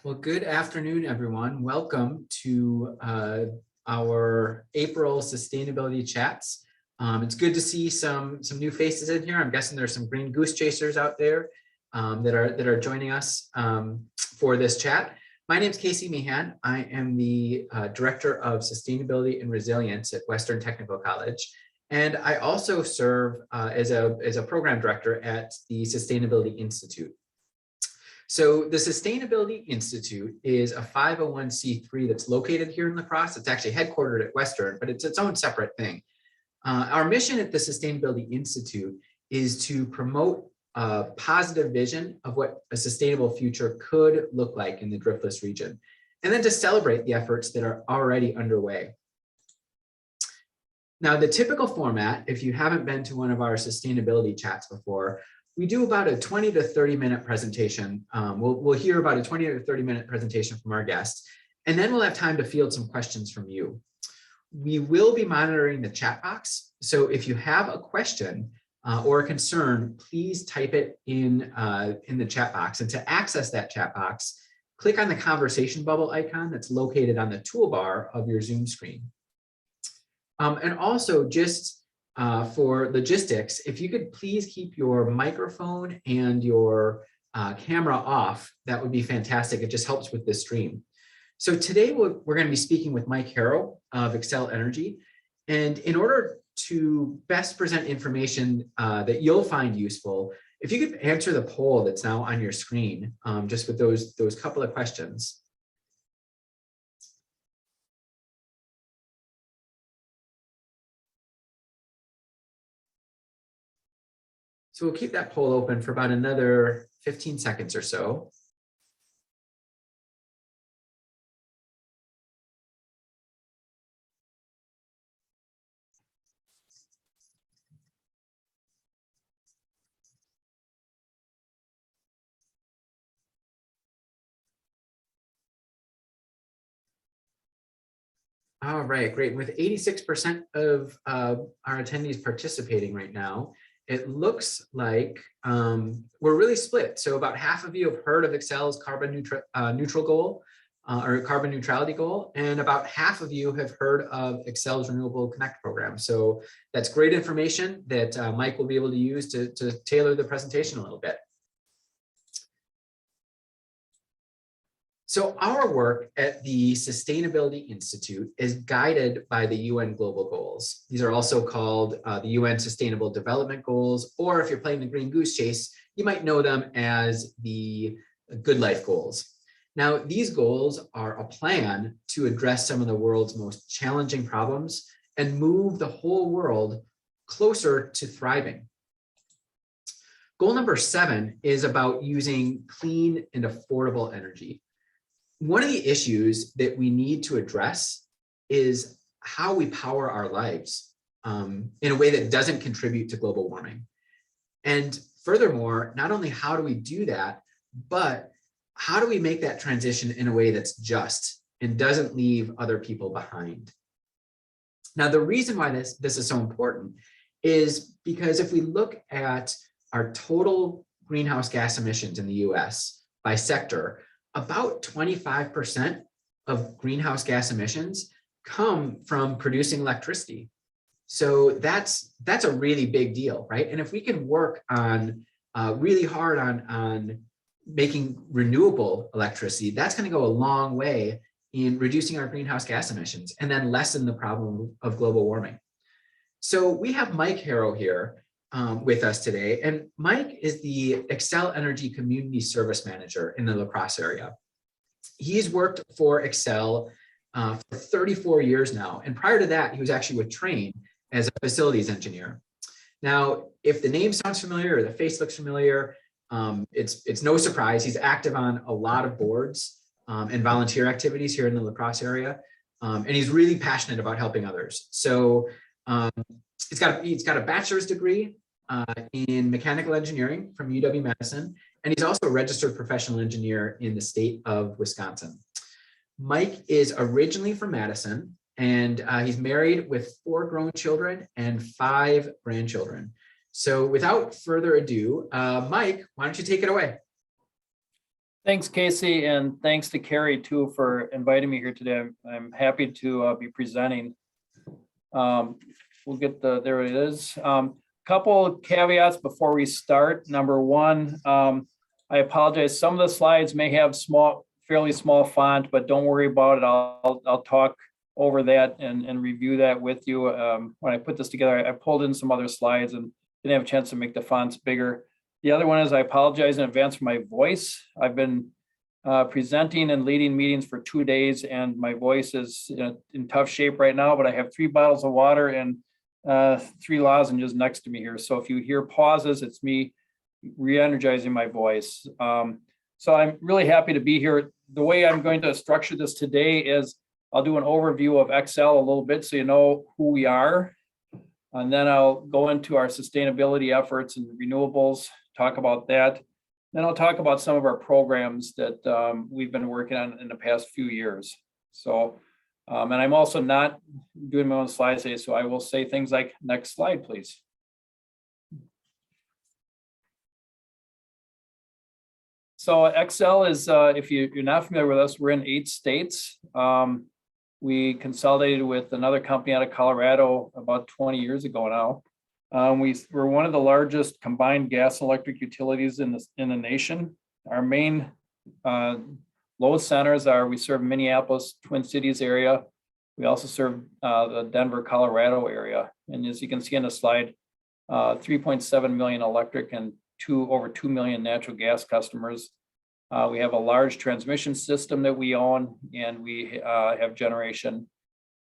Well, good afternoon, everyone. Welcome to our April Sustainability Chats. It's good to see some new faces in here. I'm guessing there's some green goose chasers out there that are joining us for this chat. My name is Casey Meehan. I am the Director of Sustainability and Resilience at Western Technical College. And I also serve as a program director at the Sustainability Institute. So the Sustainability Institute is a 501c3 that's located here in La Crosse. It's actually headquartered at Western, but it's its own separate thing. Our mission at the Sustainability Institute is to promote a positive vision of what a sustainable future could look like in the Driftless region, and then to celebrate the efforts that are already underway. Now, the typical format, if you haven't been to one of our sustainability chats before, we do about a 20 to 30 minute presentation. We'll hear about a 20 to 30 minute presentation from our guests, and then we'll have time to field some questions from you. We will be monitoring the chat box. So if you have a question or a concern, please type it in the chat box. And to access that chat box, click on the conversation bubble icon that's located on the toolbar of your Zoom screen. And also just for logistics, if you could please keep your microphone and your camera off, that would be fantastic. It just helps with this stream. So today we're going to be speaking with Mike Harrow of Xcel Energy. And in order to best present information that you'll find useful, if you could answer the poll that's now on your screen, just with those couple of questions. So we'll keep that poll open for about another 15 seconds or so. All right, great. With 86% of our attendees participating right now, it looks like we're really split. So about half of you have heard of Xcel's carbon neutral goal or carbon neutrality goal, and about half of you have heard of Xcel's Renewable Connect program. So that's great information that Mike will be able to use to tailor the presentation a little bit. So our work at the Sustainability Institute is guided by the UN Global Goals. These are also called the UN Sustainable Development Goals, or if you're playing the Green Goose Chase, you might know them as the Good Life Goals. Now, these goals are a plan to address some of the world's most challenging problems and move the whole world closer to thriving. Goal number 7 is about using clean and affordable energy. One of the issues that we need to address is how we power our lives in a way that doesn't contribute to global warming. And furthermore, not only how do we do that, but how do we make that transition in a way that's just and doesn't leave other people behind? Now, the reason why this is so important is because if we look at our total greenhouse gas emissions in the US by sector, about 25% of greenhouse gas emissions come from producing electricity. So that's a really big deal, right? And if we can work on really hard on making renewable electricity, that's going to go a long way in reducing our greenhouse gas emissions and then lessen the problem of global warming. So we have Mike Harrow here with us today. And Mike is the Xcel Energy Community Service Manager in the La Crosse area. He's worked for Xcel for 34 years now. And prior to that, he was actually with Trane as a facilities engineer. Now, if the name sounds familiar or the face looks familiar, it's no surprise. He's active on a lot of boards and volunteer activities here in the La Crosse area. And he's really passionate about helping others. So he's got a bachelor's degree in mechanical engineering from UW-Madison, and he's also a registered professional engineer in the state of Wisconsin. Mike is originally from Madison, and he's married with 4 grown children and 5 grandchildren. So without further ado, Mike, why don't you take it away? Thanks, Casey, and thanks to Carrie too for inviting me here today. I'm happy to be presenting. We'll get there it is. Couple caveats before we start. Number one, I apologize. Some of the slides may have fairly small font, but don't worry about it. I'll talk over that and review that with you. When I put this together, I pulled in some other slides and didn't have a chance to make the fonts bigger. The other one is I apologize in advance for my voice. I've been presenting and leading meetings for 2 days, and my voice is in tough shape right now, but I have 3 bottles of water and 3 lozenges next to me here. So if you hear pauses, it's me re-energizing my voice. So I'm really happy to be here. The way I'm going to structure this today is I'll do an overview of Xcel a little bit so you know who we are. And then I'll go into our sustainability efforts and renewables, talk about that. Then I'll talk about some of our programs that we've been working on in the past few years. So, and I'm also not doing my own slides today, so I will say things like, next slide, please. So Xcel is, if you're not familiar with us, we're in 8 states. We consolidated with another company out of Colorado about 20 years ago now. We're one of the largest combined gas and electric utilities in the nation. Our main load centers are, we serve Minneapolis, Twin Cities area. We also serve the Denver, Colorado area. And as you can see on the slide, 3.7 million electric and over 2 million natural gas customers. We have a large transmission system that we own, and we have generation.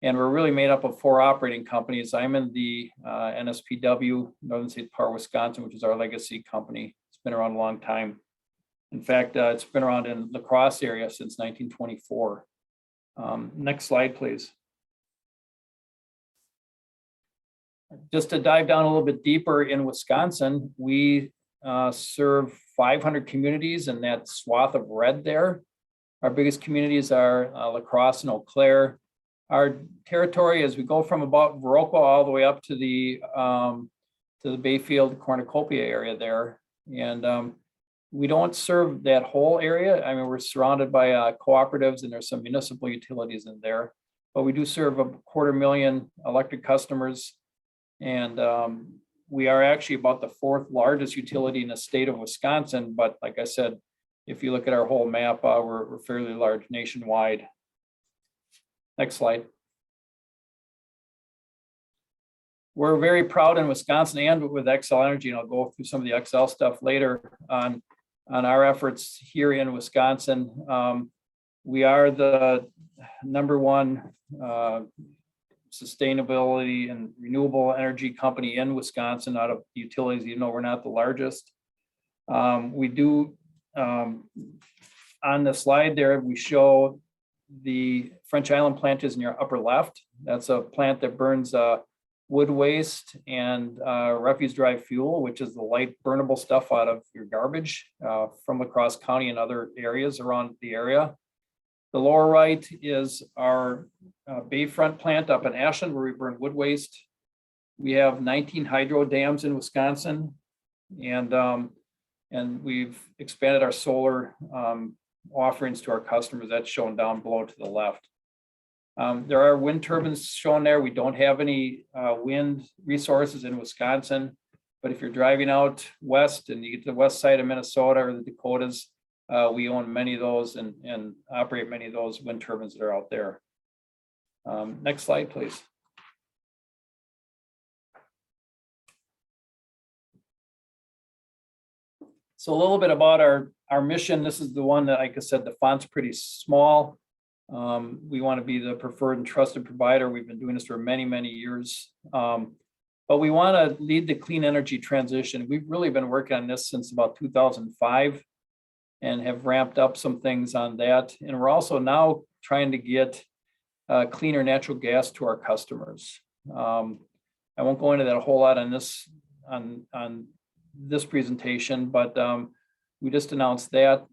And we're really made up of 4 operating companies. I'm in the NSPW, Northern States Power Wisconsin, which is our legacy company. It's been around a long time. In fact, it's been around in La Crosse area since 1924. Next slide, please. Just to dive down a little bit deeper in Wisconsin, we serve 500 communities in that swath of red there. Our biggest communities are La Crosse and Eau Claire. Our territory, as we go from about Viroqua all the way up to the Bayfield Cornucopia area there. And we don't serve that whole area. I mean, we're surrounded by cooperatives, and there's some municipal utilities in there, but we do serve 250,000 electric customers. And we are actually about the 4th largest utility in the state of Wisconsin. But like I said, if you look at our whole map, we're fairly large nationwide. Next slide. We're very proud in Wisconsin and with Xcel Energy, and I'll go through some of the Xcel stuff later on our efforts here in Wisconsin. We are the #1 sustainability and renewable energy company in Wisconsin out of utilities, even though we're not the largest. We do, on the slide there, we show the French Island plant is in your upper left. That's a plant that burns wood waste and refuse derived fuel, which is the light burnable stuff out of your garbage from La Crosse County and other areas around the area. The lower right is our Bayfront plant up in Ashland, where we burn wood waste. We have 19 hydro dams in Wisconsin, and we've expanded our solar offerings to our customers. That's shown down below to the left. There are wind turbines shown there. We don't have any wind resources in Wisconsin, but if you're driving out west and you get to the west side of Minnesota or the Dakotas, we own many of those and operate many of those wind turbines that are out there. Next slide, please. So a little bit about our mission. This is the one that, like I said, the font's pretty small. We want to be the preferred and trusted provider. We've been doing this for many, many years. But we want to lead the clean energy transition. We've really been working on this since about 2005 and have ramped up some things on that. And we're also now trying to get cleaner natural gas to our customers. I won't go into that a whole lot on this presentation, but we just announced that.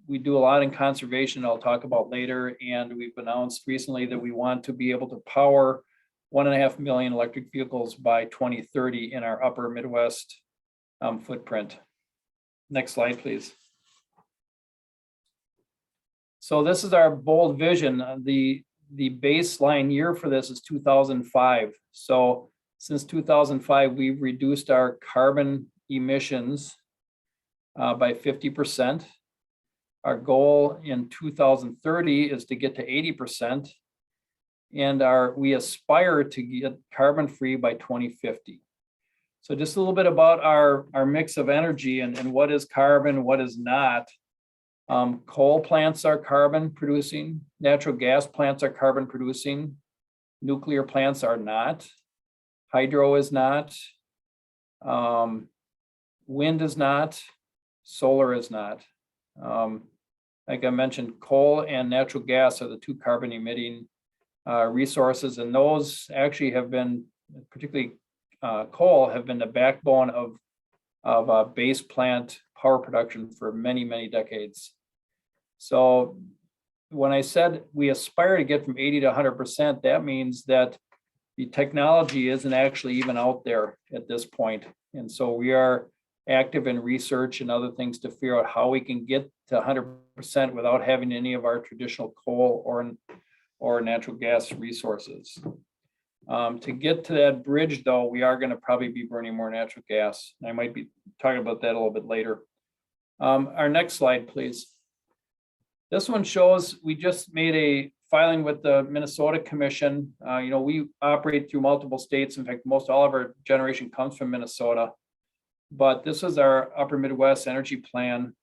We do a lot in conservation I'll talk about later, and we've announced recently that we want to be able to power 1.5 million electric vehicles by 2030 in our upper Midwest footprint. Next slide, please. So this is our bold vision. The baseline year for this is 2005. So since 2005, we've reduced our carbon emissions by 50%. Our goal in 2030 is to get to 80%. And we aspire to get carbon free by 2050. So just a little bit about our mix of energy and what is carbon, what is not. Coal plants are carbon producing, natural gas plants are carbon producing, nuclear plants are not, hydro is not, wind is not, solar is not. Like I mentioned, coal and natural gas are the two carbon emitting resources, and those actually have been, particularly coal, have been the backbone of base plant power production for many, many decades. So when I said we aspire to get from 80 to 100%, that means that the technology isn't actually even out there at this point. And so we are active in research and other things to figure out how we can get to 100% without having any of our traditional coal or natural gas resources. To get to that bridge, though, we are going to probably be burning more natural gas. I might be talking about that a little bit later. Our next slide, please. This one shows we just made a filing with the Minnesota Commission. We operate through multiple states. In fact, most all of our generation comes from Minnesota. But this is our Upper Midwest Energy Plan.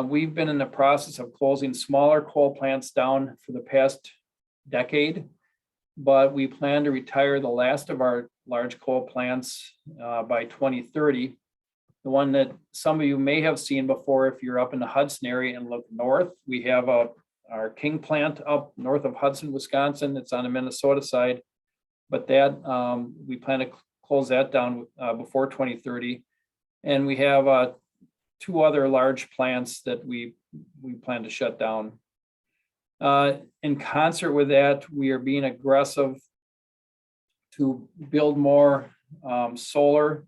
We've been in the process of closing smaller coal plants down for the past decade, but we plan to retire the last of our large coal plants by 2030. The one that some of you may have seen before, if you're up in the Hudson area and look north, we have our King plant up north of Hudson, Wisconsin. It's on the Minnesota side, but that we plan to close that down before 2030. And we have two other large plants that we plan to shut down. In concert with that, we are being aggressive to build more solar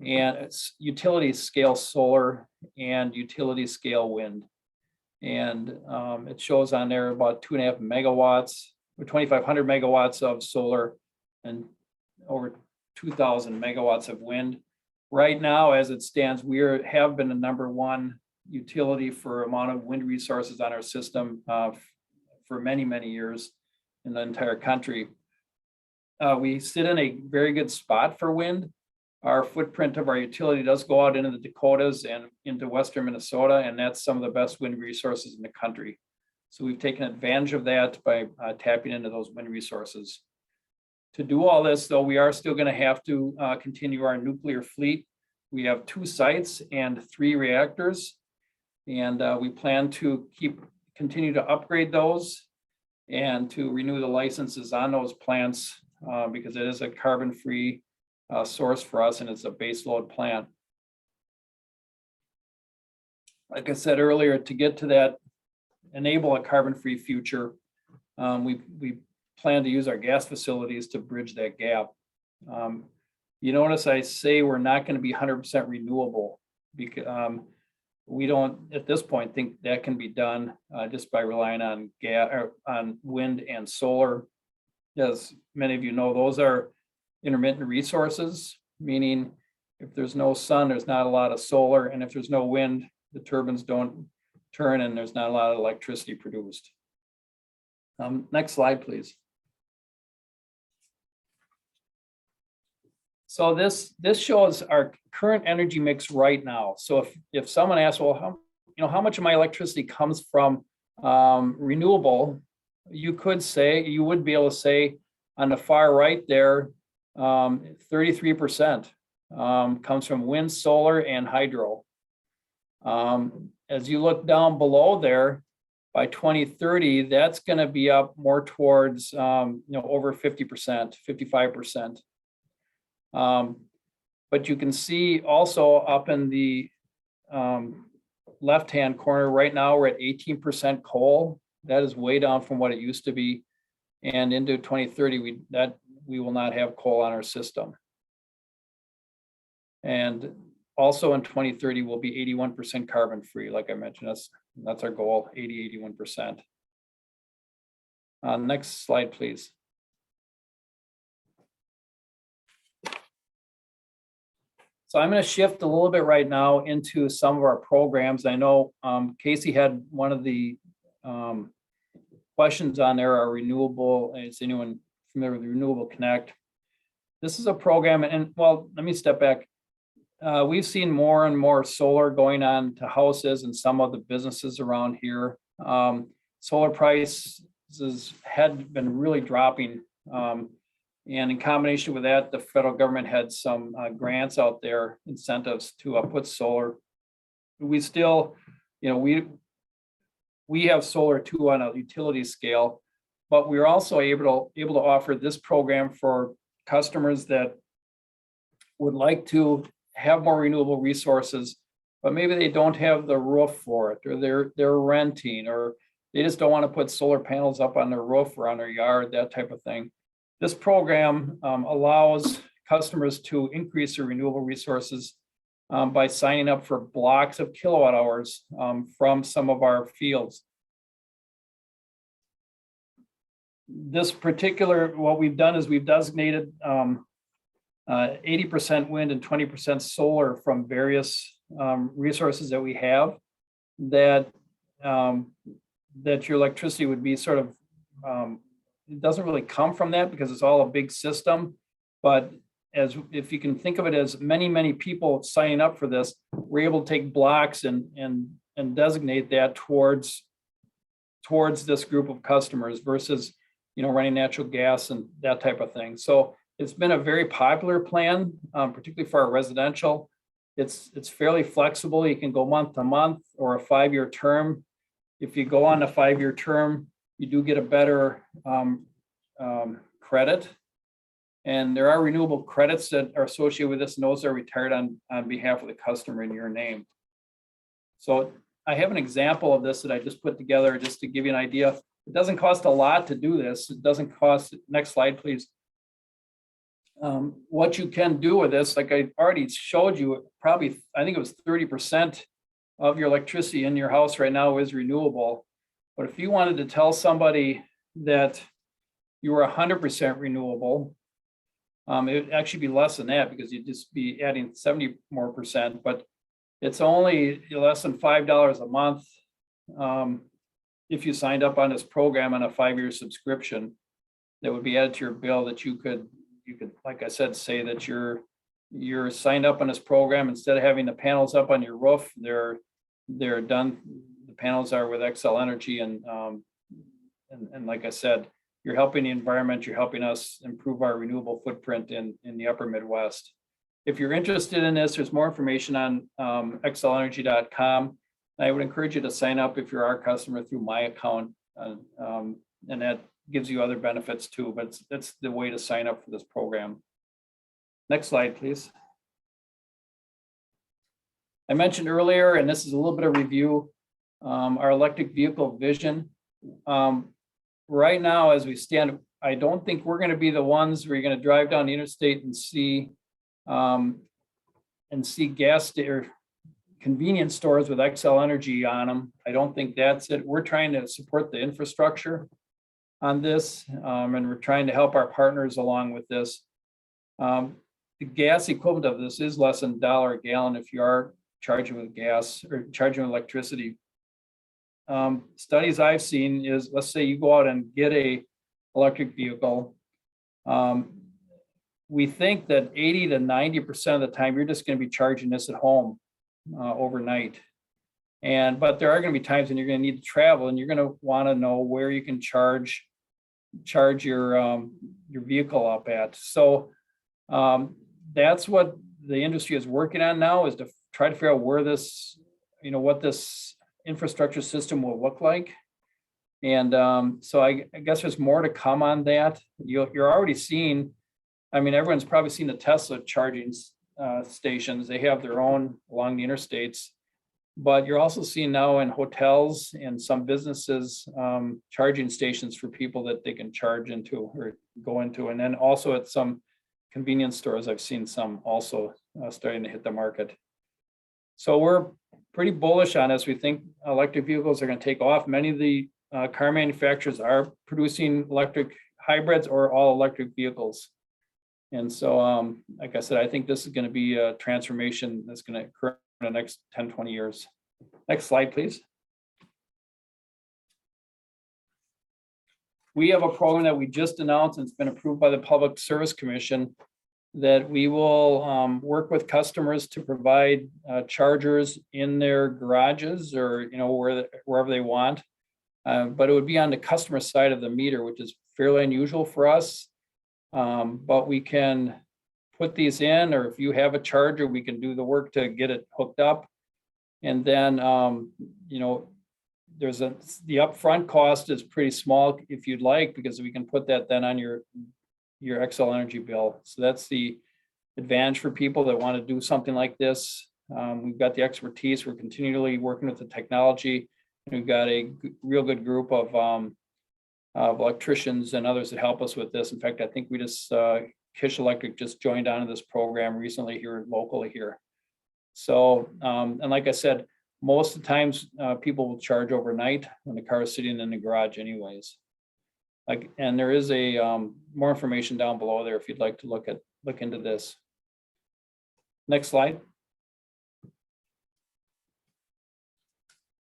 and it's utility scale solar and utility scale wind. And it shows on there about 2.5 megawatts or 2,500 megawatts of solar and over 2,000 megawatts of wind. Right now, as it stands, we have been the #1 utility for amount of wind resources on our system for many, many years in the entire country. We sit in a very good spot for wind. Our footprint of our utility does go out into the Dakotas and into western Minnesota, and that's some of the best wind resources in the country. So we've taken advantage of that by tapping into those wind resources. To do all this, though, we are still going to have to continue our nuclear fleet. We have 2 sites and 3 reactors, and we plan to continue to upgrade those and to renew the licenses on those plants because it is a carbon-free source for us, and it's a base load plant. Like I said earlier, to get to that, enable a carbon-free future, we plan to use our gas facilities to bridge that gap. You notice I say we're not going to be 100% renewable because we don't at this point think that can be done just by relying on gas or on wind and solar. As many of you know, those are intermittent resources, meaning if there's no sun, there's not a lot of solar, and if there's no wind, the turbines don't turn and there's not a lot of electricity produced. Next slide, please. So this shows our current energy mix right now. So if someone asks, well, how much of my electricity comes from renewable, you would be able to say on the far right there, 33% comes from wind, solar, and hydro. As you look down below there, by 2030, that's going to be up more towards over 50%, 55%. But you can see also up in the left-hand corner right now, we're at 18% coal. That is way down from what it used to be. And into 2030, we will not have coal on our system. And also in 2030 will be 81% carbon free. Like I mentioned, that's our goal, 81%. Next slide, please. So I'm going to shift a little bit right now into some of our programs. I know Casey had one of the questions on there, our Renewable. Is anyone familiar with Renewable Connect? This is a program, and well, let me step back. We've seen more and more solar going on to houses and some of the businesses around here. Solar prices had been really dropping. And in combination with that, the federal government had some grants out there, incentives to put solar. We still, we have solar too on a utility scale, but we're also able to offer this program for customers that would like to have more renewable resources, but maybe they don't have the roof for it, or they're renting, or they just don't want to put solar panels up on their roof or on their yard, that type of thing. This program allows customers to increase their renewable resources by signing up for blocks of kilowatt hours from some of our fields. This particular, what we've done is we've designated 80% wind and 20% solar from various resources that we have, that your electricity would be sort of, it doesn't really come from that because it's all a big system, but if you can think of it as many people signing up for this, we're able to take blocks and designate that towards this group of customers versus running natural gas and that type of thing. So it's been a very popular plan, particularly for our residential. It's fairly flexible. You can go month to month or a 5-year term. If you go on a 5-year term, you do get a better credit. And there are renewable credits that are associated with this, and those are retired on behalf of the customer in your name. So I have an example of this that I just put together just to give you an idea. It doesn't cost a lot to do this. It doesn't cost, next slide, please. What you can do with this, like I already showed you, probably, I think it was 30% of your electricity in your house right now is renewable. But if you wanted to tell somebody that you were 100% renewable, it would actually be less than that because you'd just be adding 70% more, but it's only less than $5 a month if you signed up on this program on a 5-year subscription that would be added to your bill, that you could, like I said, say that you're signed up on this program. Instead of having the panels up on your roof, they're done. The panels are with Xcel Energy, and like I said, you're helping the environment. You're helping us improve our renewable footprint in the upper Midwest. If you're interested in this, there's more information on xcelenergy.com. I would encourage you to sign up if you're our customer through my account, and that gives you other benefits too, but that's the way to sign up for this program. Next slide, please. I mentioned earlier, and this is a little bit of review, our electric vehicle vision. Right now, as we stand, I don't think we're going to be the ones where you're going to drive down the interstate and see gas or convenience stores with Xcel Energy on them. I don't think that's it. We're trying to support the infrastructure on this, and we're trying to help our partners along with this. The gas equivalent of this is less than $1 a gallon if you are charging with gas or charging with electricity. Studies I've seen is, let's say you go out and get a electric vehicle. We think that 80 to 90% of the time you're just going to be charging this at home overnight. But there are going to be times when you're going to need to travel, and you're going to want to know where you can charge your vehicle up at. So that's what the industry is working on now, is to try to figure out where this, what this infrastructure system will look like. And so I guess there's more to come on that. You're already seeing, everyone's probably seen the Tesla charging stations. They have their own along the interstates, but you're also seeing now in hotels and some businesses charging stations for people that they can charge into or go into. And then also at some convenience stores, I've seen some also starting to hit the market. So we're pretty bullish on this. We think electric vehicles are going to take off. Many of the car manufacturers are producing electric hybrids or all electric vehicles. And so, like I said, I think this is going to be a transformation that's going to occur in the next 10, 20 years. Next slide, please. We have a program that we just announced and it's been approved by the Public Service Commission that we will work with customers to provide chargers in their garages or wherever they want. But it would be on the customer side of the meter, which is fairly unusual for us. But we can put these in, or if you have a charger, we can do the work to get it hooked up. And then, the upfront cost is pretty small if you'd like, because we can put that then on your Xcel energy bill. So that's the advantage for people that want to do something like this. We've got the expertise. We're continually working with the technology. And we've got a real good group of electricians and others that help us with this. In fact, I think we just Kish Electric just joined onto this program recently here locally here. So, and like I said, most of the times people will charge overnight when the car is sitting in the garage anyways. And there is a more information down below there if you'd like to look into this. Next slide.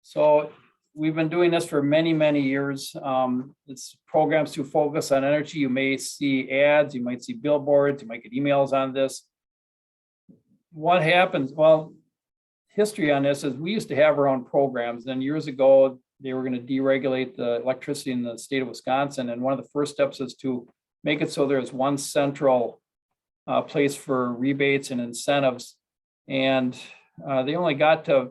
So we've been doing this for many, many years. It's programs to focus on energy. You may see ads, you might see billboards, you might get emails on this. What happens? Well, history on this is we used to have our own programs. Then years ago, they were going to deregulate the electricity in the state of Wisconsin. And one of the first steps is to make it so there's one central place for rebates and incentives. And they only got to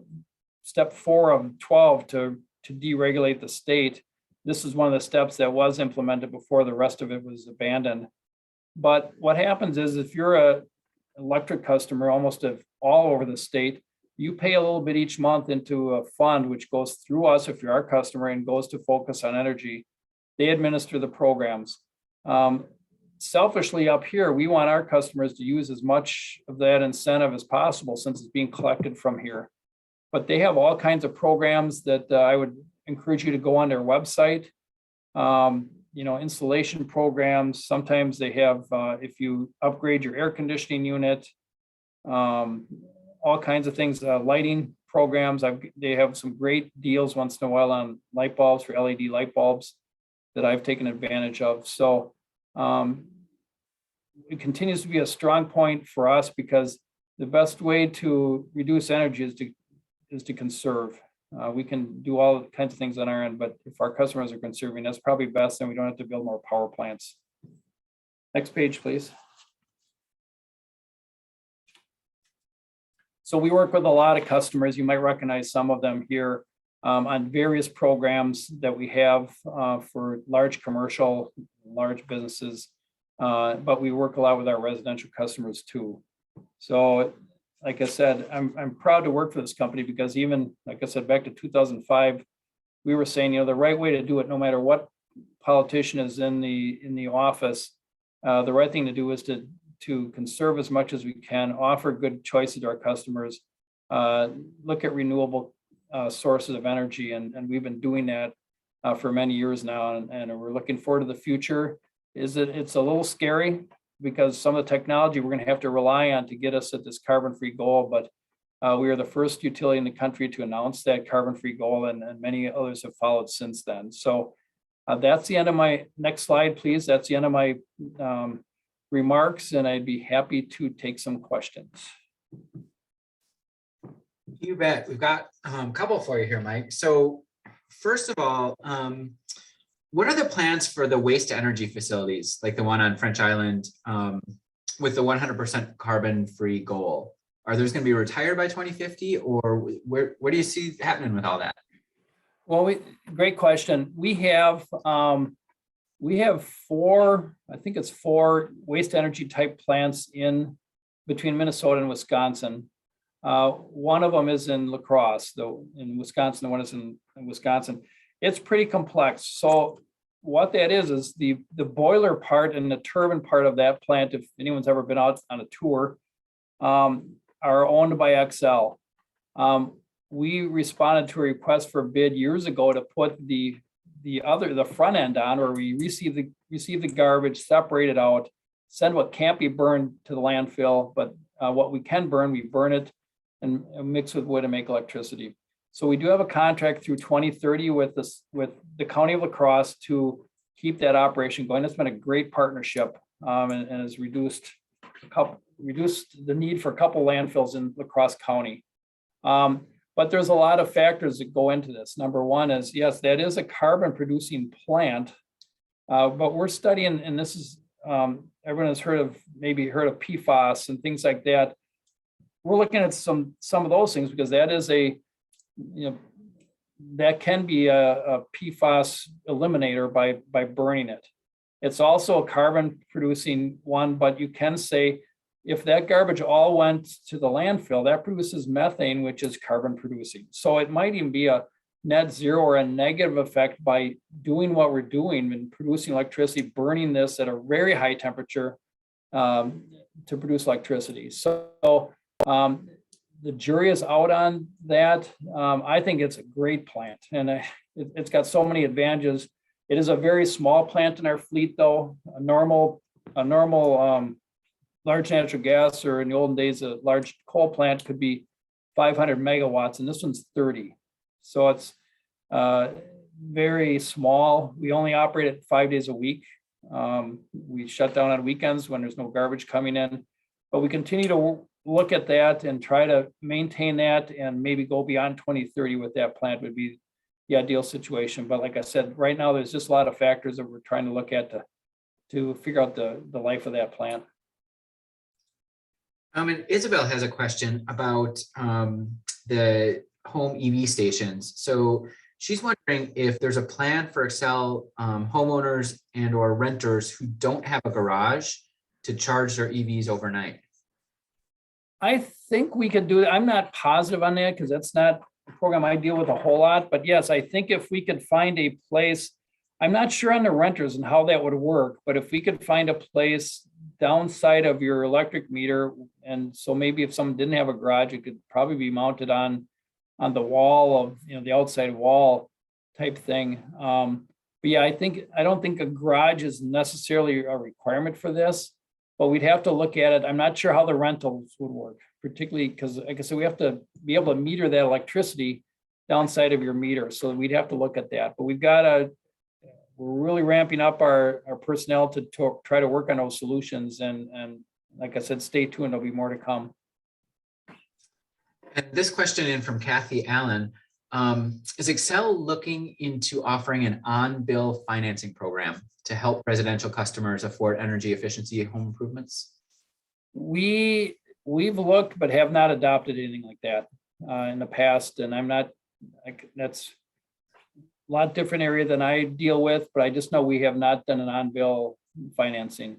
step 4 of 12 to deregulate the state. This is one of the steps that was implemented before the rest of it was abandoned. But what happens is if you're an electric customer almost all over the state, you pay a little bit each month into a fund which goes through us if you're our customer and goes to focus on energy. They administer the programs. Selfishly up here, we want our customers to use as much of that incentive as possible since it's being collected from here. But they have all kinds of programs that I would encourage you to go on their website. Installation programs. Sometimes they have, if you upgrade your air conditioning unit, all kinds of things, lighting programs. They have some great deals once in a while on light bulbs for LED light bulbs that I've taken advantage of. So it continues to be a strong point for us because the best way to reduce energy is to conserve. We can do all kinds of things on our end, but if our customers are conserving, that's probably best, and we don't have to build more power plants. Next page, please. So we work with a lot of customers. You might recognize some of them here on various programs that we have for large commercial, large businesses, but we work a lot with our residential customers too. So like I said, I'm proud to work for this company because even, like I said, back to 2005, we were saying, the right way to do it, no matter what politician is in the office, the right thing to do is to conserve as much as we can, offer good choices to our customers, look at renewable sources of energy, and we've been doing that for many years now, and we're looking forward to the future. It's a little scary because some of the technology we're going to have to rely on to get us at this carbon-free goal, but we are the first utility in the country to announce that carbon-free goal, and many others have followed since then. So that's the end of my, next slide, please. That's the end of my remarks, and I'd be happy to take some questions. You bet. We've got a couple for you here, Mike. So first of all, what are the plans for the waste to energy facilities, like the one on French Island with the 100% carbon-free goal? Are those going to be retired by 2050, or where do you see happening with all that? Well, great question. We have 4, I think it's 4 waste energy type plants in between Minnesota and Wisconsin. One of them is in La Crosse, though, in Wisconsin. The one is in Wisconsin. It's pretty complex. So what that is the boiler part and the turbine part of that plant, if anyone's ever been out on a tour, are owned by Xcel. We responded to a request for bid years ago to put the front end on, where we receive the garbage, separate it out, send what can't be burned to the landfill, but what we can burn, we burn it and mix with wood and make electricity. So we do have a contract through 2030 with the County of La Crosse to keep that operation going. It's been a great partnership, and has reduced the need for a couple landfills in La Crosse County. But there's a lot of factors that go into this. Number one is, yes, that is a carbon producing plant, but we're studying, and this is, everyone has maybe heard of PFAS and things like that. We're looking at some of those things, because that is that can be a PFAS eliminator by burning it. It's also a carbon producing one, but you can say, if that garbage all went to the landfill, that produces methane, which is carbon producing. So it might even be a net zero or a negative effect by doing what we're doing and producing electricity, burning this at a very high temperature to produce electricity. So the jury is out on that. I think it's a great plant, and it's got so many advantages. It is a very small plant in our fleet, though. A normal large natural gas, or in the olden days, a large coal plant could be 500 megawatts, and this one's 30. So it's very small. We only operate it 5 days a week. We shut down on weekends when there's no garbage coming in, but we continue to look at that and try to maintain that, and maybe go beyond 2030 with that plant would be the ideal situation. But like I said, right now, there's just a lot of factors that we're trying to look at to figure out the life of that plant. And Isabel has a question about the home EV stations. So she's wondering if there's a plan for Xcel homeowners and or renters who don't have a garage to charge their EVs overnight. I think we could do that. I'm not positive on that, because that's not a program I deal with a whole lot. But yes, I think if we could find a place, I'm not sure on the renters and how that would work, but if we could find a place downside of your electric meter, and so maybe if someone didn't have a garage, it could probably be mounted on the wall of, the outside wall type thing. But yeah, I don't think a garage is necessarily a requirement for this, but we'd have to look at it. I'm not sure how the rentals would work, particularly because, like I said, we have to be able to meter that electricity downside of your meter. So we'd have to look at that, but we're really ramping up our personnel to try to work on those solutions. And like I said, stay tuned, there'll be more to come. And this question in from Kathy Allen, is Xcel looking into offering an on-bill financing program to help residential customers afford energy efficiency home improvements? We've looked, but have not adopted anything like that in the past. And that's a lot different area than I deal with, but I just know we have not done an on-bill financing.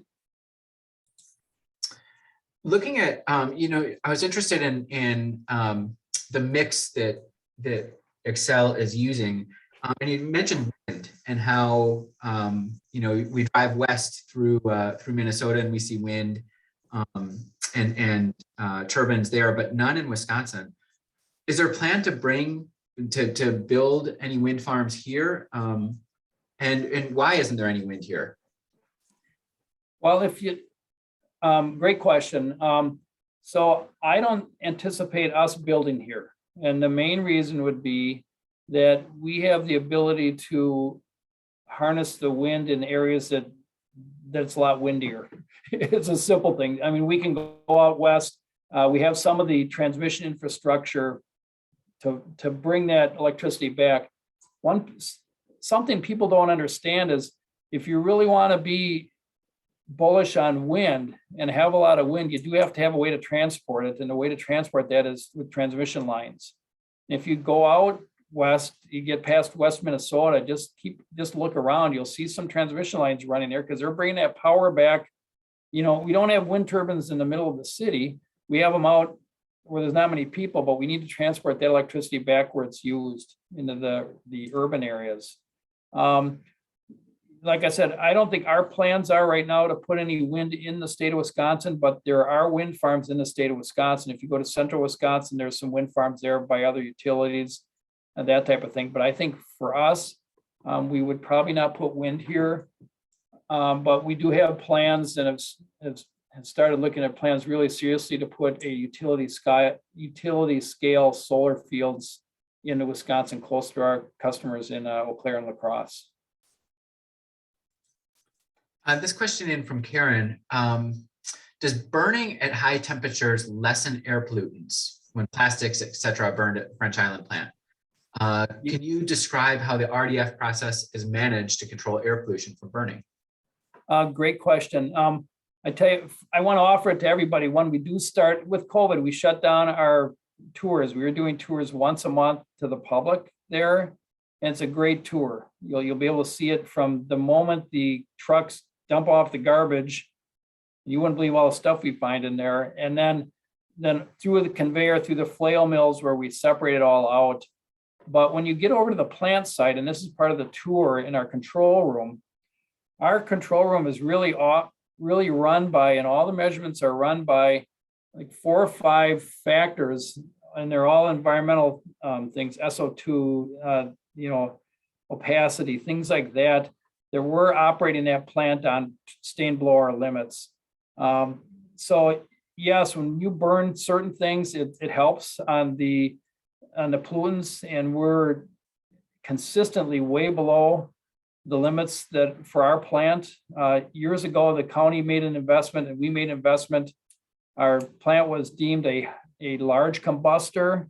Looking at, I was interested in the mix that Xcel is using, and you mentioned wind and how we drive west through Minnesota and we see wind and turbines there, but none in Wisconsin. Is there a plan to build any wind farms here? And why isn't there any wind here? Well, great question. So I don't anticipate us building here. And the main reason would be that we have the ability to harness the wind in areas that's a lot windier. It's a simple thing. I mean, we can go out west. We have some of the transmission infrastructure to bring that electricity back. Something people don't understand is, if you really want to be bullish on wind and have a lot of wind, you do have to have a way to transport it, and the way to transport that is with transmission lines. If you go out west, you get past West Minnesota, just look around, you'll see some transmission lines running there, because they're bringing that power back. We don't have wind turbines in the middle of the city. We have them out where there's not many people, but we need to transport that electricity back where it's used into the urban areas. like I said, I don't think our plans are right now to put any wind in the state of Wisconsin, but there are wind farms in the state of Wisconsin. If you go to central Wisconsin, there's some wind farms there by other utilities and that type of thing. But I think for us, we would probably not put wind here. But we do have plans and have started looking at plans really seriously to put a utility scale solar fields into Wisconsin, close to our customers in Eau Claire and La Crosse. This question in from Karen, does burning at high temperatures lessen air pollutants when plastics, et cetera, are burned at French Island plant? Can you describe how the RDF process is managed to control air pollution from burning? Great question. I tell you, I want to offer it to everybody. When we do start with COVID, we shut down our tours. We were doing tours once a month to the public there. And it's a great tour. You'll be able to see it from the moment the trucks dump off the garbage. You wouldn't believe all the stuff we find in there. And then through the conveyor, through the flail mills where we separate it all out. But when you get over to the plant site, and this is part of the tour in our control room is really run by, and all the measurements are run by like 4 or 5 factors, and they're all environmental things, SO2, opacity, things like that. That we're operating that plant on stained blower limits. So yes, when you burn certain things, it helps on the pollutants, and we're consistently way below the limits that for our plant. Years ago, the county made an investment and we made an investment. Our plant was deemed a large combustor,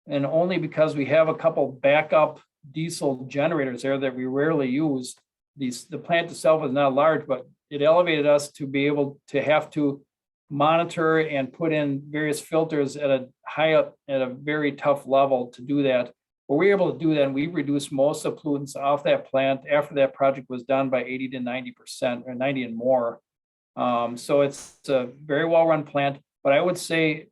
and only because we have a couple backup diesel generators there that we rarely use. The plant itself is not large, but it elevated us to be able to have to monitor and put in various filters at a very tough level to do that. But we were able to do that, and we reduced most of the pollutants off that plant after that project was done by 80 to 90%, or 90 and more. So it's a very well-run plant, but I would say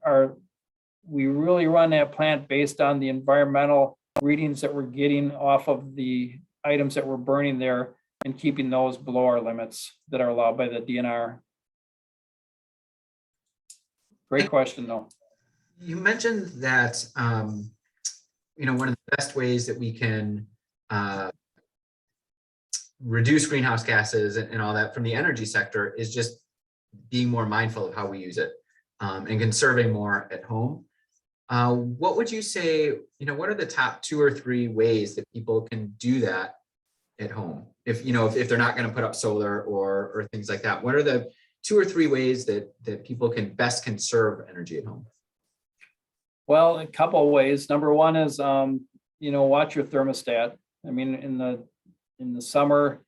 we really run that plant based on the environmental readings that we're getting off of the items that we're burning there and keeping those below our limits that are allowed by the DNR. Great question, though. You mentioned that one of the best ways that we can reduce greenhouse gases and all that from the energy sector is just being more mindful of how we use it and conserving more at home. What would you say, what are the top 2 or 3 ways that people can do that at home? If they're not going to put up solar or things like that, what are the 2 or 3 ways that people can best conserve energy at home? Well, a couple of ways. Number one is, watch your thermostat. I mean, in the summer,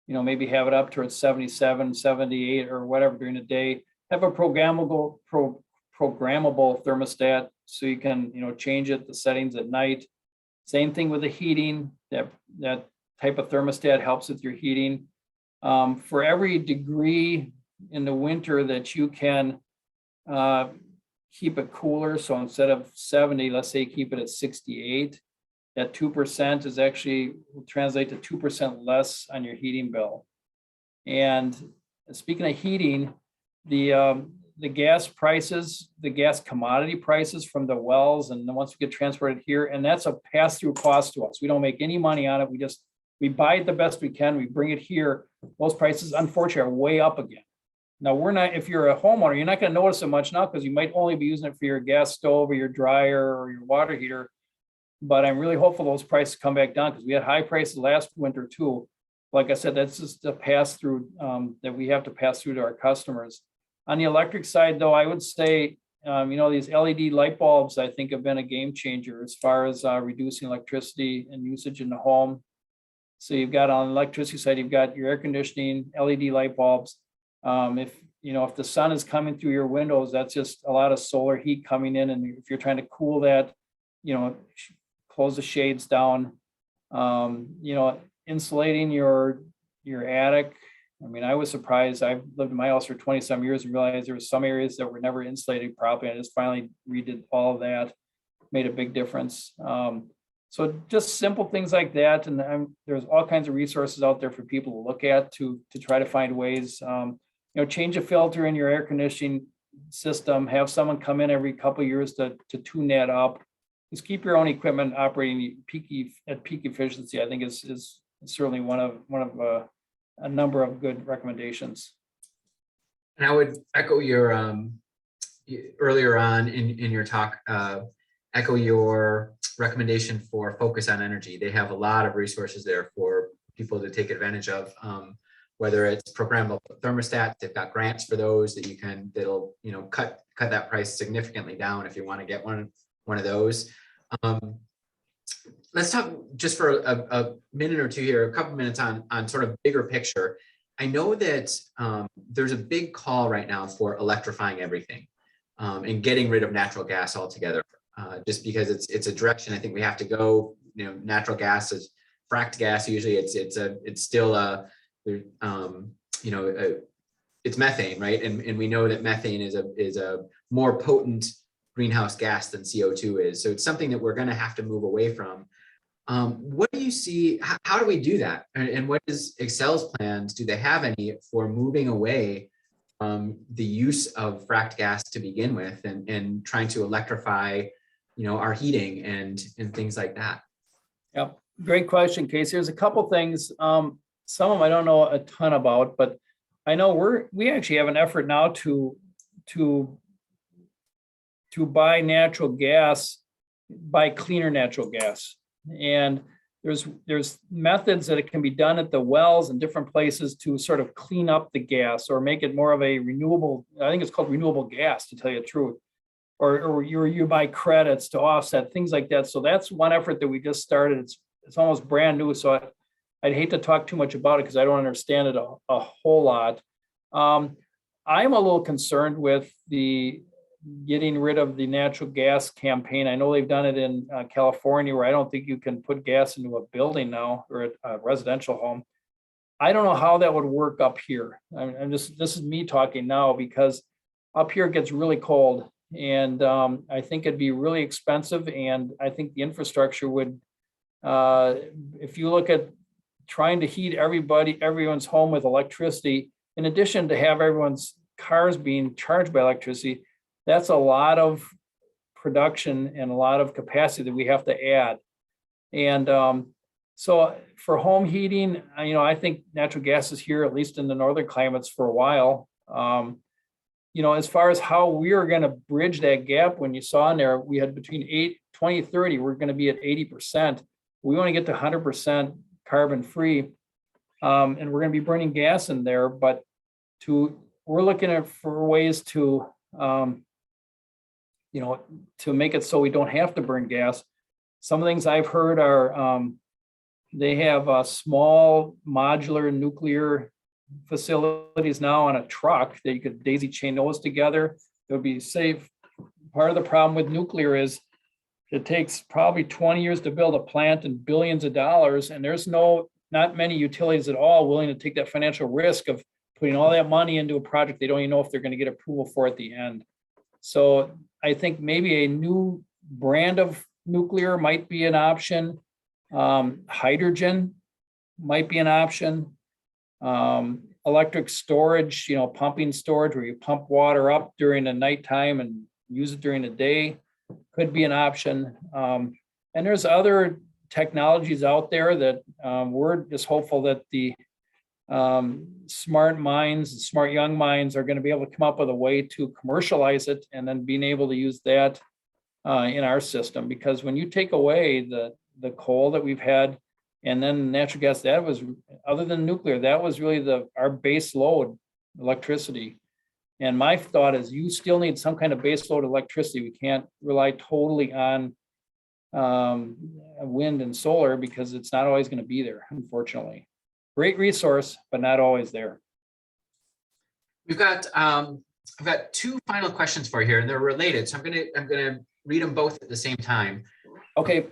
maybe have it up towards 77, 78 or whatever during the day. Have a programmable thermostat so you can, change it, the settings at night. Same thing with the heating. That type of thermostat helps with your heating. For every degree in the winter that you can keep it cooler, so instead of 70, let's say keep it at 68, that 2% is actually will translate to 2% less on your heating bill. And speaking of heating, the gas prices, the gas commodity prices from the wells, and then once we get transported here, and that's a pass-through cost to us. We don't make any money on it. We buy it the best we can. We bring it here. Those prices, unfortunately, are way up again. Now, if you're a homeowner, you're not going to notice it much now because you might only be using it for your gas stove or your dryer or your water heater. But I'm really hopeful those prices come back down because we had high prices last winter too. Like I said, that's just a pass through that we have to pass through to our customers. On the electric side, though, I would say, these LED light bulbs, I think, have been a game changer as far as reducing electricity and usage in the home. So you've got on the electricity side, you've got your air conditioning, LED light bulbs. If the sun is coming through your windows, that's just a lot of solar heat coming in. And if you're trying to cool that, close the shades down, insulating your attic. I mean, I was surprised. I've lived in my house for 20 some years and realized there were some areas that were never insulated properly. I just finally redid all of that, made a big difference. So just simple things like that. And there's all kinds of resources out there for people to look at to try to find ways, change a filter in your air conditioning system, have someone come in every couple of years to tune that up. Just keep your own equipment operating at peak efficiency, I think is certainly one of a number of good recommendations. And I would echo your earlier on in your talk, echo your recommendation for Focus on Energy. They have a lot of resources there for people to take advantage of, whether it's programmable thermostats. They've got grants for those that'll cut that price significantly down if you want to get one of those. Let's talk just for a minute or two here, a couple minutes on sort of bigger picture. I know that there's a big call right now for electrifying everything and getting rid of natural gas altogether. Just because it's a direction I think we have to go. Natural gas is fracked gas. Usually it's still it's methane, right? And we know that methane is a more potent greenhouse gas than CO2 is. So it's something that we're going to have to move away from. What do you see? How do we do that? And what is Xcel's plans? Do they have any for moving away from the use of fracked gas to begin with, and trying to electrify our heating and things like that? Yeah, great question, Casey. There's a couple things. Some of them I don't know a ton about, but I know we actually have an effort now to buy natural gas, buy cleaner natural gas. And there's methods that it can be done at the wells and different places to sort of clean up the gas or make it more of a renewable, I think it's called renewable gas, to tell you the truth. Or you buy credits to offset things like that. So that's one effort that we just started. It's almost brand new. So I'd hate to talk too much about it because I don't understand it a whole lot. I'm a little concerned with the getting rid of the natural gas campaign. I know they've done it in California, where I don't think you can put gas into a building now or a residential home. I don't know how that would work up here. This is me talking now, because up here it gets really cold. And I think it'd be really expensive. And I think the infrastructure would, if you look at trying to heat everyone's home with electricity, in addition to have everyone's cars being charged by electricity, that's a lot of production and a lot of capacity that we have to add. And so for home heating, I think natural gas is here, at least in the northern climates, for a while. As far as how we are going to bridge that gap, when you saw in there, we had between 2030, we're going to be at 80%. We want to get to 100% carbon free. And we're going to be burning gas in there, but we're looking for ways to make it so we don't have to burn gas. Some things I've heard are they have small modular nuclear facilities now on a truck that you could daisy chain those together. It would be safe. Part of the problem with nuclear is it takes probably 20 years to build a plant and billions of dollars, and there's not many utilities at all willing to take that financial risk of putting all that money into a project they don't even know if they're going to get approval for at the end. So I think maybe a new brand of nuclear might be an option. Hydrogen might be an option. Electric storage, pumping storage, where you pump water up during the nighttime and use it during the day, could be an option. And there's other technologies out there that we're just hopeful that the smart young minds are going to be able to come up with a way to commercialize it, and then being able to use that in our system. Because when you take away the coal that we've had, and then natural gas, that was, other than nuclear, that was really our base load electricity. And my thought is you still need some kind of base load electricity. We can't rely totally on wind and solar, because it's not always going to be there, unfortunately. Great resource, but not always there. We've got I've got two final questions for you here, and they're related. So I'm gonna read them both at the same time. Okay.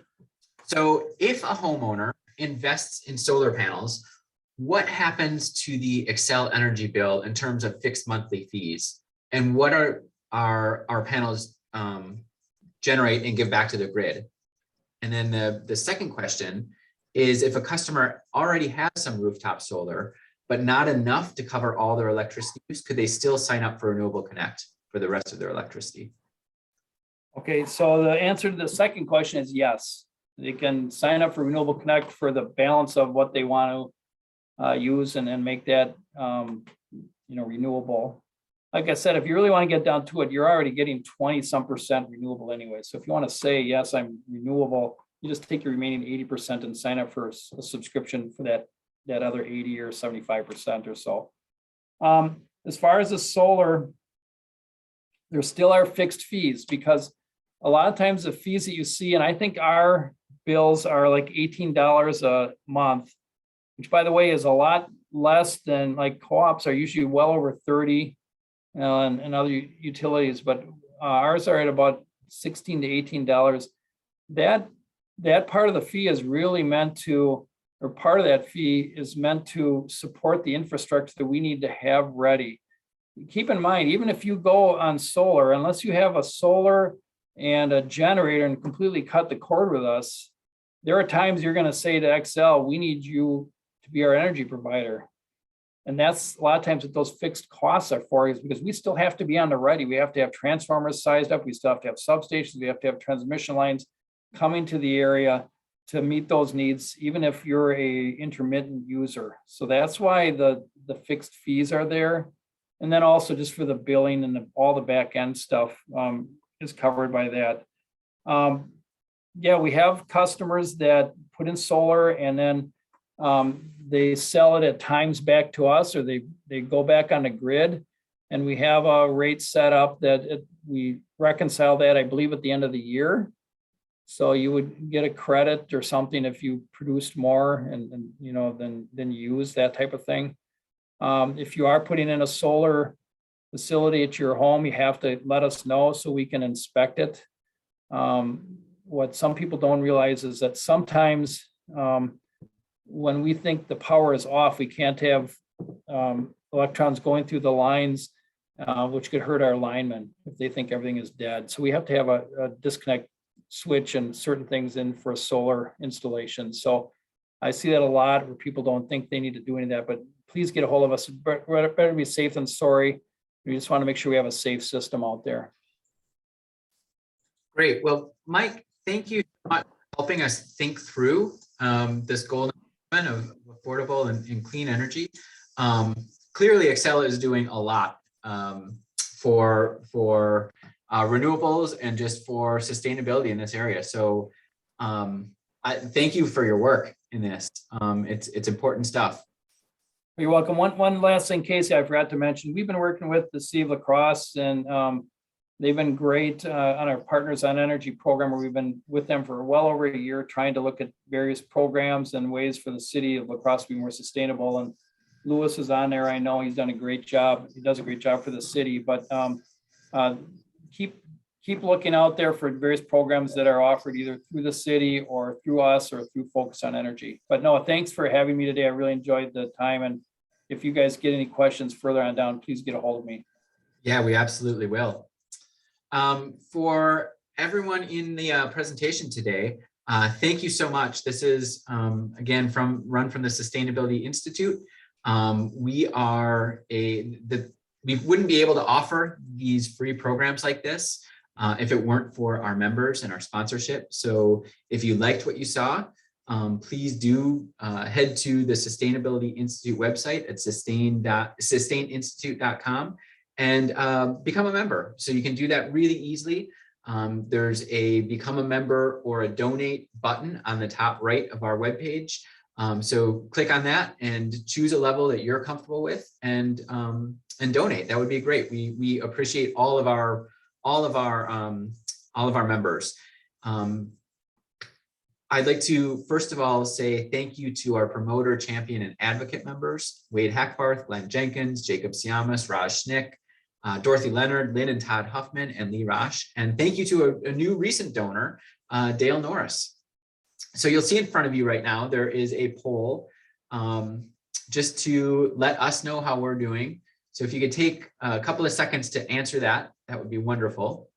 So if a homeowner invests in solar panels, what happens to the Xcel energy bill in terms of fixed monthly fees? And what are our panels generate and give back to the grid? And then the second question is, if a customer already has some rooftop solar, but not enough to cover all their electricity use, could they still sign up for Renewable Connect for the rest of their electricity? Okay, so the answer to the second question is yes. They can sign up for Renewable Connect for the balance of what they want to use and make that renewable. Like I said, if you really want to get down to it, you're already getting 20% renewable anyway. So if you want to say, yes, I'm renewable, you just take your remaining 80% and sign up for a subscription for that other 80 or 75% or so. As far as the solar, there still are fixed fees, because a lot of times the fees that you see, and I think our bills are like $18 a month, which, by the way, is a lot less than, like, co-ops are usually well over 30 and other utilities, but ours are at about $16 to $18. That part of the fee is really meant to, or part of that fee is meant to support the infrastructure that we need to have ready. Keep in mind, even if you go on solar, unless you have a solar and a generator and completely cut the cord with us, there are times you're going to say to Xcel, we need you to be our energy provider. And that's a lot of times what those fixed costs are for, is because we still have to be on the ready. We have to have transformers sized up. We still have to have substations. We have to have transmission lines coming to the area to meet those needs, even if you're a intermittent user. So that's why the fixed fees are there. And then also just for the billing and all the back end stuff is covered by that. Yeah, we have customers that put in solar and then they sell it at times back to us, or they go back on the grid, and we have a rate set up that we reconcile that, I believe, at the end of the year. So you would get a credit or something if you produced more and than you use, that type of thing. If you are putting in a solar facility at your home, you have to let us know so we can inspect it. What some people don't realize is that sometimes when we think the power is off, we can't have electrons going through the lines, which could hurt our linemen if they think everything is dead. So we have to have a disconnect switch and certain things in for a solar installation. So I see that a lot where people don't think they need to do any of that, but please get a hold of us. Better be safe than sorry. We just want to make sure we have a safe system out there. Great. Well, Mike, thank you so much for helping us think through this goal of affordable and clean energy. Clearly, Xcel is doing a lot for renewables and just for sustainability in this area. So I thank you for your work in this. It's important stuff. You're welcome. One last thing, Casey, I forgot to mention, we've been working with the City of La Crosse, and they've been great on our Partners on Energy program, where we've been with them for well over a year, trying to look at various programs and ways for the City of La Crosse to be more sustainable. And Lewis is on there. I know he's done a great job. He does a great job for the city, but keep looking out there for various programs that are offered either through the city or through us or through Focus on Energy. But no, thanks for having me today. I really enjoyed the time. And if you guys get any questions further on down, please get a hold of me. Yeah, we absolutely will. For everyone in the presentation today, thank you so much. This is, again, run from the Sustainability Institute. We wouldn't be able to offer these free programs like this if it weren't for our members and our sponsorship. So if you liked what you saw, please do head to the Sustainability Institute website at sustaineinstitute.com and become a member. So you can do that really easily. There's a become a member or a donate button on the top right of our webpage. So click on that and choose a level that you're comfortable with and donate. That would be great. We appreciate all of our members. I'd like to first of all say thank you to our promoter, champion, and advocate members: Wade Hackbarth, Glenn Jenkins, Jacob Siamas, Raj Schnick, Dorothy Leonard, Lynn and Todd Huffman, and Lee Rosh. And thank you to a new recent donor, Dale Norris. So you'll see in front of you right now, there is a poll just to let us know how we're doing. So if you could take a couple of seconds to answer that, that would be wonderful.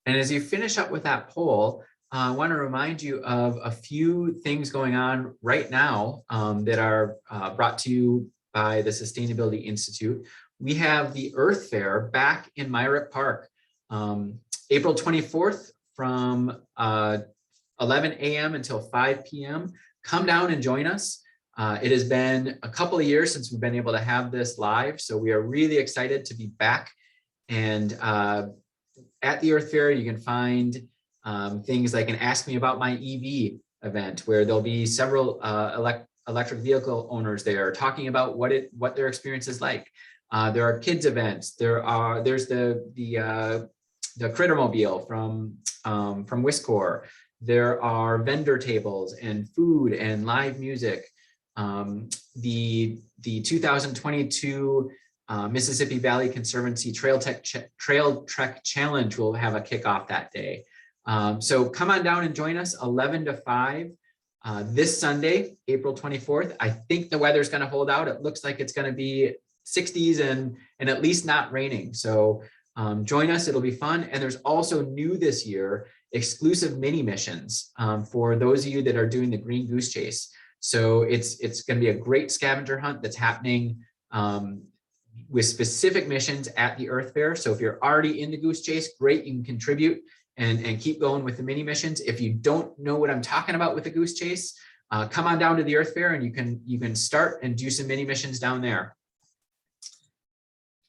And as you finish up with that poll, I want to remind you of a few things going on right now that are brought to you by the Sustainability Institute. We have the Earth Fair back in Myrick Park, April 24th from 11 a.m. until 5 p.m. Come down and join us. It has been a couple of years since we've been able to have this live, so we are really excited to be back. And at the Earth Fair, you can find things like an Ask Me About My EV event, where there'll be several electric vehicle owners there talking about what their experience is like. There are kids events. There's the Crittermobile from Wiscor. There are vendor tables and food and live music. The 2022 Mississippi Valley Conservancy Trail Trek Challenge will have a kickoff that day. So come on down and join us 11 to 5 this Sunday, April 24th. I think the weather's going to hold out. It looks like it's going to be 60s and at least not raining. So join us, it'll be fun. And there's also new this year, exclusive mini missions for those of you that are doing the Green Goose Chase. So it's going to be a great scavenger hunt that's happening with specific missions at the Earth Fair. So if you're already in the Goose Chase, great, you can contribute and keep going with the mini missions. If you don't know what I'm talking about with the Goose Chase, come on down to the Earth Fair and you can start and do some mini missions down there.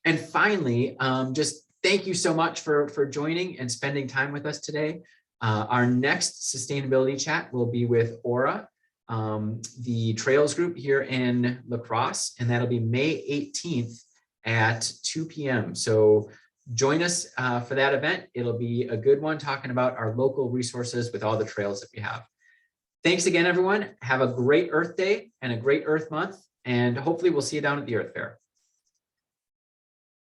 And finally, just thank you so much for joining and spending time with us today. Our next sustainability chat will be with Aura, the Trails group here in La Crosse, and that'll be May 18th at 2 p.m. So join us for that event. It'll be a good one, talking about our local resources with all the trails that we have. Thanks again, everyone. Have a great Earth Day and a great Earth Month, and hopefully we'll see you down at the Earth Fair.